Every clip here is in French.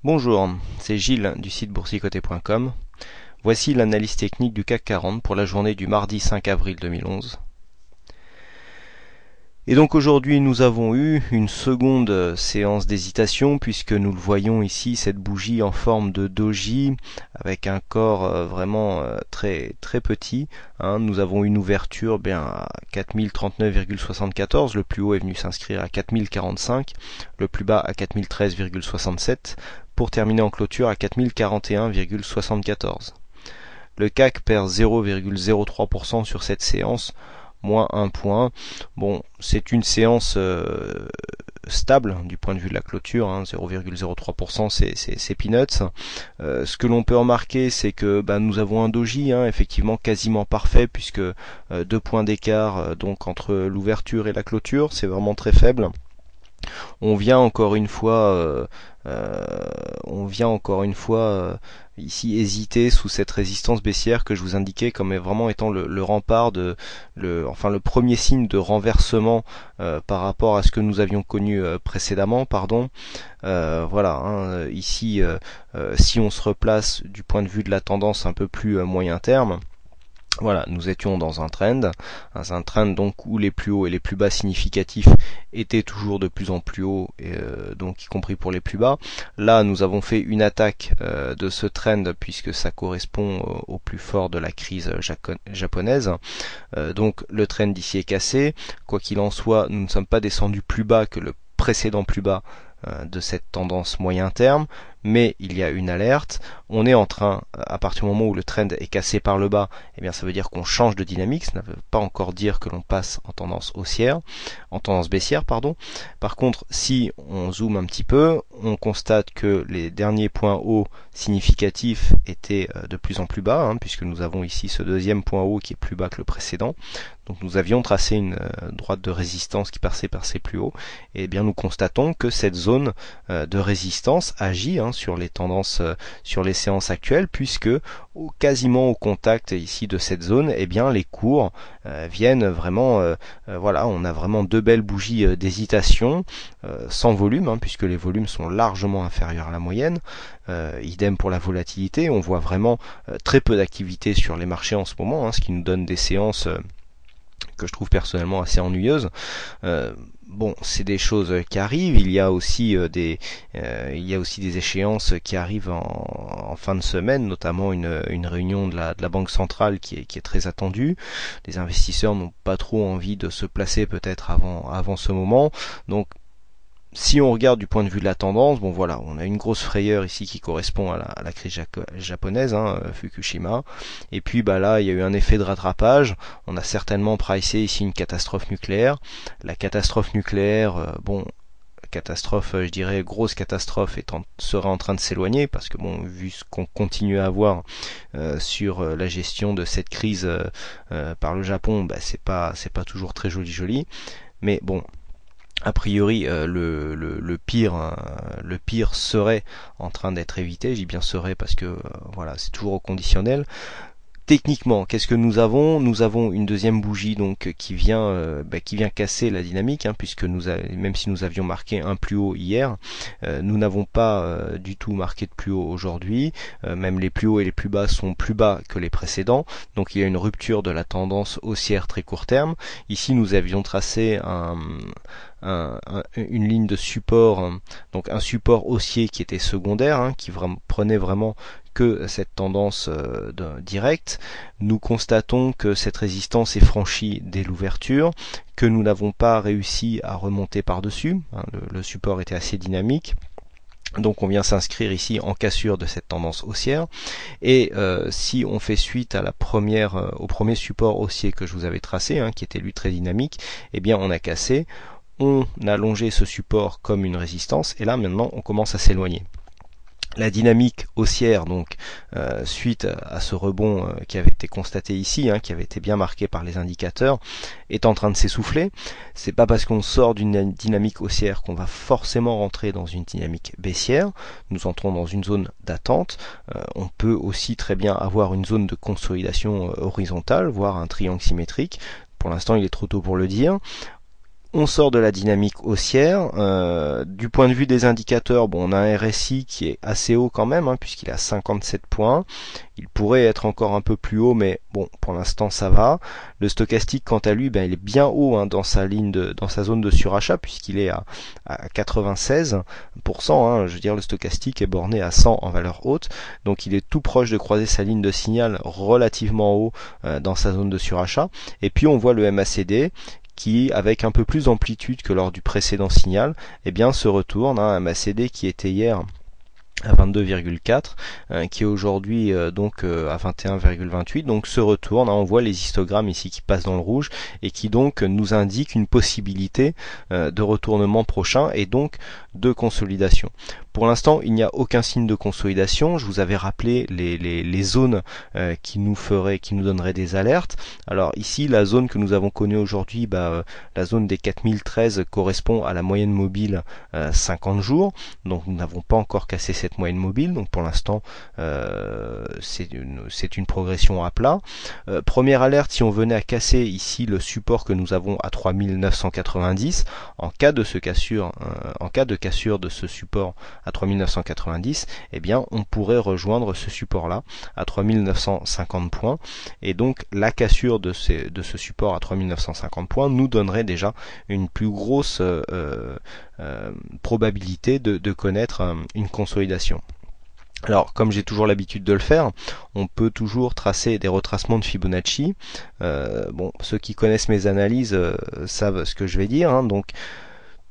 Bonjour, c'est Gilles du site boursicoté.com. Voici l'analyse technique du CAC 40 pour la journée du mardi 5 avril 2011. Et donc aujourd'hui nous avons eu une seconde séance d'hésitation puisque nous le voyons ici, cette bougie en forme de doji avec un corps vraiment très petit. Nous avons une ouverture à 4039,74, le plus haut est venu s'inscrire à 4045, le plus bas à 4013,67 pour terminer en clôture à 4041,74. Le CAC perd 0,03% sur cette séance, moins 1 point. Bon, c'est une séance stable du point de vue de la clôture, 0,03%, c'est peanuts. Ce que l'on peut remarquer, c'est que nous avons un doji effectivement quasiment parfait, puisque 2 points d'écart donc entre l'ouverture et la clôture, c'est vraiment très faible. On vient encore une fois ici hésiter sous cette résistance baissière que je vous indiquais comme vraiment étant le rempart le premier signe de renversement par rapport à ce que nous avions connu précédemment, ici si on se replace du point de vue de la tendance un peu plus moyen terme, voilà, nous étions dans un trend donc où les plus hauts et les plus bas significatifs étaient toujours de plus en plus hauts, donc y compris pour les plus bas. Là, nous avons fait une attaque de ce trend puisque ça correspond au plus fort de la crise japonaise. Donc le trend ici est cassé. Quoi qu'il en soit, nous ne sommes pas descendus plus bas que le précédent plus bas de cette tendance moyen terme, mais il y a une alerte. On est en train, à partir du moment où le trend est cassé par le bas, ça veut dire qu'on change de dynamique. Ça ne veut pas encore dire que l'on passe en tendance baissière. Par contre, si on zoome un petit peu, on constate que les derniers points hauts significatifs étaient de plus en plus bas, puisque nous avons ici ce deuxième point haut qui est plus bas que le précédent. Donc nous avions tracé une droite de résistance qui passait par ces plus hauts, et nous constatons que cette zone de résistance agit sur les tendances, sur les séances actuelles, puisque quasiment au contact ici de cette zone, les cours viennent vraiment, on a vraiment deux belles bougies d'hésitation, sans volume, puisque les volumes sont largement inférieurs à la moyenne. Idem pour la volatilité, on voit vraiment très peu d'activité sur les marchés en ce moment, ce qui nous donne des séances que je trouve personnellement assez ennuyeuses. C'est des choses qui arrivent. Il y a aussi des échéances qui arrivent en fin de semaine, notamment une réunion de la Banque centrale qui est très attendue. Les investisseurs n'ont pas trop envie de se placer peut-être avant ce moment. Donc si on regarde du point de vue de la tendance, on a une grosse frayeur ici qui correspond à la crise japonaise, Fukushima. Et puis là, il y a eu un effet de rattrapage. On a certainement pricé ici une catastrophe nucléaire. La catastrophe nucléaire, je dirais grosse catastrophe serait en train de s'éloigner, parce que vu ce qu'on continue à avoir sur la gestion de cette crise par le Japon, c'est pas toujours très joli. Mais a priori, le pire serait en train d'être évité. Je dis bien serait parce que c'est toujours au conditionnel. Techniquement, qu'est-ce que nous avons ? Nous avons une deuxième bougie donc qui vient casser la dynamique, puisque même si nous avions marqué un plus haut hier, nous n'avons pas du tout marqué de plus haut aujourd'hui. Même les plus hauts et les plus bas sont plus bas que les précédents. Donc il y a une rupture de la tendance haussière très court terme. Ici, nous avions tracé une ligne de support, donc un support haussier qui était secondaire, qui prenait vraiment que cette tendance directe. Nous constatons que cette résistance est franchie dès l'ouverture, que nous n'avons pas réussi à remonter par-dessus. Le support était assez dynamique. Donc on vient s'inscrire ici en cassure de cette tendance haussière, et si on fait suite à au premier support haussier que je vous avais tracé, qui était lui très dynamique, on a cassé, on a longé ce support comme une résistance, et là maintenant on commence à s'éloigner. La dynamique haussière, suite à ce rebond qui avait été constaté ici, qui avait été bien marqué par les indicateurs, est en train de s'essouffler. C'est pas parce qu'on sort d'une dynamique haussière qu'on va forcément rentrer dans une dynamique baissière. Nous entrons dans une zone d'attente. On peut aussi très bien avoir une zone de consolidation horizontale, voire un triangle symétrique. Pour l'instant, il est trop tôt pour le dire. On sort de la dynamique haussière. Du point de vue des indicateurs, bon, on a un RSI qui est assez haut quand même, puisqu'il est à 57 points. Il pourrait être encore un peu plus haut, mais bon, pour l'instant ça va. Le stochastique, quant à lui, il est bien haut dans sa dans sa zone de surachat, puisqu'il est à 96%. Je veux dire, le stochastique est borné à 100 en valeur haute, donc il est tout proche de croiser sa ligne de signal relativement haut dans sa zone de surachat. Et puis on voit le MACD qui, avec un peu plus d'amplitude que lors du précédent signal, se retourne, un MACD qui était hier à 22,4, qui est aujourd'hui donc à 21,28, donc se retourne. On voit les histogrammes ici qui passent dans le rouge et qui donc nous indiquent une possibilité de retournement prochain et donc de consolidation. Pour l'instant, il n'y a aucun signe de consolidation. Je vous avais rappelé les zones qui nous donneraient des alertes. Alors ici, la zone que nous avons connue aujourd'hui, la zone des 4013 correspond à la moyenne mobile 50 jours. Donc nous n'avons pas encore cassé cette moyenne mobile. Donc pour l'instant, c'est une progression à plat. Première alerte, si on venait à casser ici le support que nous avons à 3990, en cas de cassure de ce support à 3990, on pourrait rejoindre ce support-là à 3950 points. Et donc la cassure de ce support à 3950 points nous donnerait déjà une plus grosse probabilité de connaître une consolidation. Alors, comme j'ai toujours l'habitude de le faire, on peut toujours tracer des retracements de Fibonacci. Ceux qui connaissent mes analyses savent ce que je vais dire. Donc,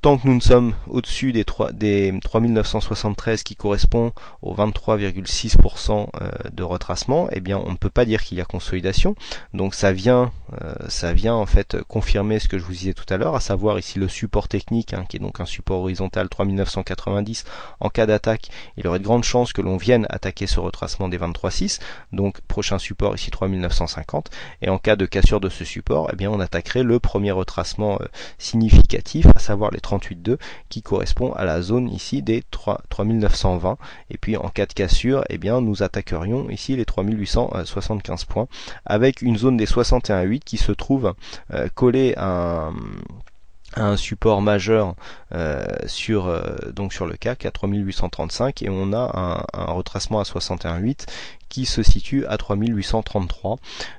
tant que nous ne sommes au-dessus des 3973 qui correspond au 23,6% de retracement, on ne peut pas dire qu'il y a consolidation. Donc ça vient en fait confirmer ce que je vous disais tout à l'heure, à savoir ici le support technique, qui est donc un support horizontal 3990. En cas d'attaque, il y aurait de grandes chances que l'on vienne attaquer ce retracement des 23,6. Donc prochain support ici 3950. Et en cas de cassure de ce support, on attaquerait le premier retracement significatif, à savoir les 38,2 qui correspond à la zone ici des 3920, et puis en cas de cassure nous attaquerions ici les 3875 points avec une zone des 61,8 qui se trouve collée à un support majeur sur le CAC à 3835, et on a un retracement à 61,8 qui se situe à 3833.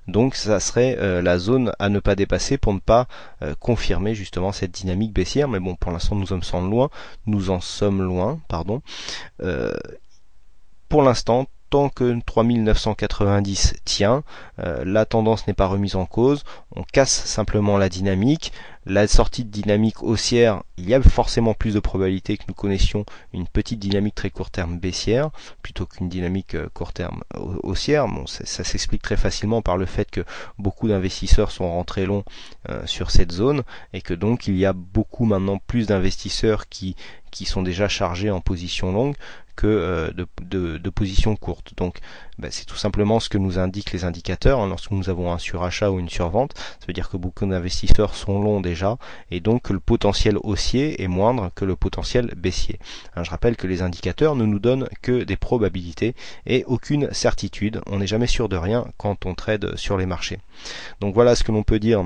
Donc ça serait la zone à ne pas dépasser pour ne pas confirmer justement cette dynamique baissière. Mais bon, pour l'instant nous en sommes loin. Pour l'instant, tant que 3990 tient, la tendance n'est pas remise en cause, on casse simplement la dynamique. La sortie de dynamique haussière, il y a forcément plus de probabilité que nous connaissions une petite dynamique très court terme baissière plutôt qu'une dynamique court terme haussière. Bon, ça s'explique très facilement par le fait que beaucoup d'investisseurs sont rentrés longs sur cette zone, et que donc il y a beaucoup maintenant plus d'investisseurs qui sont déjà chargés en position longue que de positions courtes. Donc c'est tout simplement ce que nous indiquent les indicateurs. Lorsque nous avons un surachat ou une survente, ça veut dire que beaucoup d'investisseurs sont longs déjà, et donc que le potentiel haussier est moindre que le potentiel baissier. Je rappelle que les indicateurs ne nous donnent que des probabilités et aucune certitude. On n'est jamais sûr de rien quand on trade sur les marchés. Donc voilà ce que l'on peut dire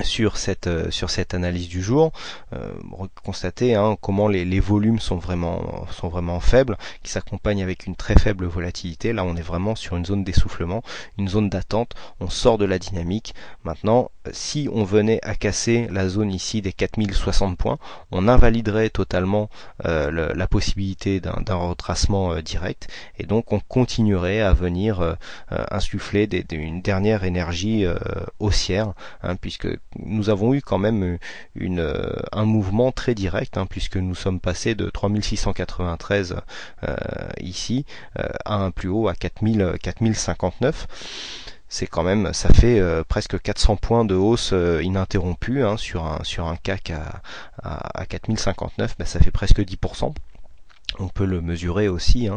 sur cette analyse du jour. Constater comment les volumes sont vraiment faibles, qui s'accompagnent avec une très faible volatilité. Là on est vraiment sur une zone d'essoufflement, une zone d'attente, on sort de la dynamique. Maintenant, si on venait à casser la zone ici des 4060 points, on invaliderait totalement la possibilité d'un retracement direct, et donc on continuerait à venir insuffler une dernière énergie haussière, puisque nous avons eu quand même un mouvement très direct, puisque nous sommes passés de 3693 ici à un plus haut à 4059. C'est quand même, ça fait presque 400 points de hausse ininterrompue sur un CAC à 4059, ça fait presque 10%. On peut le mesurer aussi,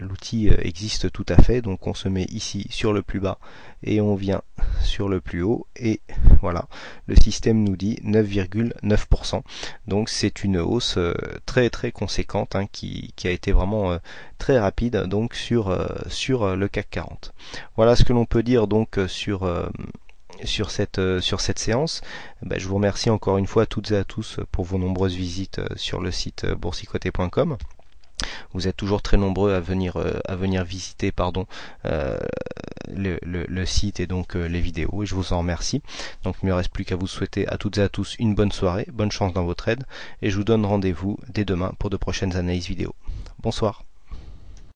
l'outil existe tout à fait. Donc on se met ici sur le plus bas et on vient sur le plus haut, et voilà, le système nous dit 9,9%. donc c'est une hausse très très conséquente, qui a été vraiment très rapide donc sur le CAC 40. Voilà ce que l'on peut dire donc sur sur cette séance. Je vous remercie encore une fois à toutes et à tous pour vos nombreuses visites sur le site boursicoté.com. Vous êtes toujours très nombreux à venir visiter le site et donc les vidéos, et je vous en remercie. Donc il ne me reste plus qu'à vous souhaiter à toutes et à tous une bonne soirée, bonne chance dans votre aide, et je vous donne rendez-vous dès demain pour de prochaines analyses vidéo. Bonsoir.